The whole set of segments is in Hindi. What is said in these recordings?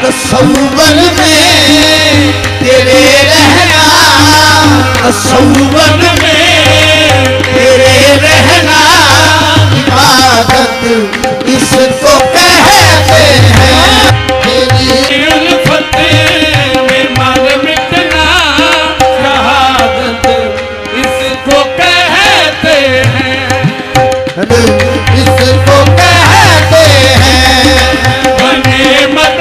तसव्वुर में तेरे रहना, तसव्वुर में तेरे रहना, इबादत इसको कहते हैं। तेरी उल्फत में मर मिटना, शहादत इसको कहते हैं, इसको कहते हैं। बने मत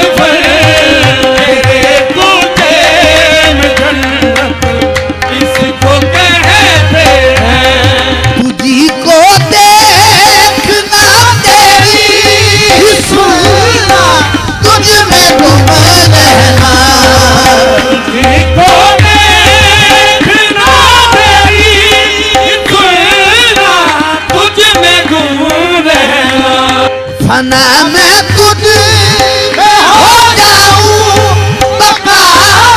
फना मैं तुझ में हो जाऊं, बका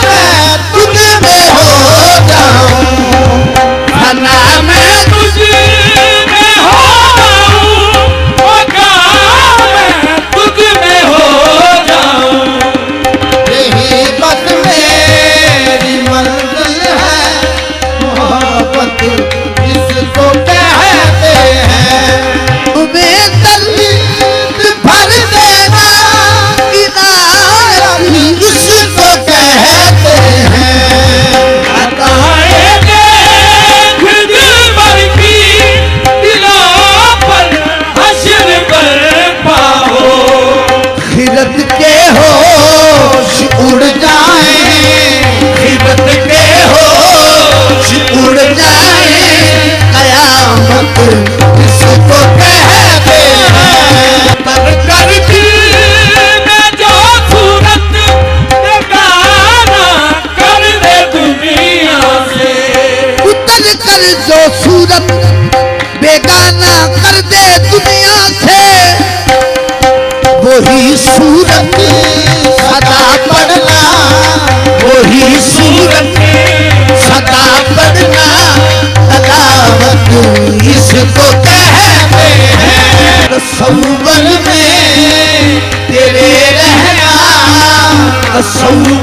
मैं तुझ में हो जाऊं, फना मैं तुझ में हो जाऊं, बका मैं तुझ में हो जाऊं। यही बस मेरी मंजिल है, मोहब्बत इसको कहते हैं। जो सूरत बेगाना कर दे दुनिया से, वही सूरत सदा पढ़ना, वही सूरत सदा पढ़ना, तलावत इसको कहते हैं। तसव्वुर में तेरे रहना, तसव्वुर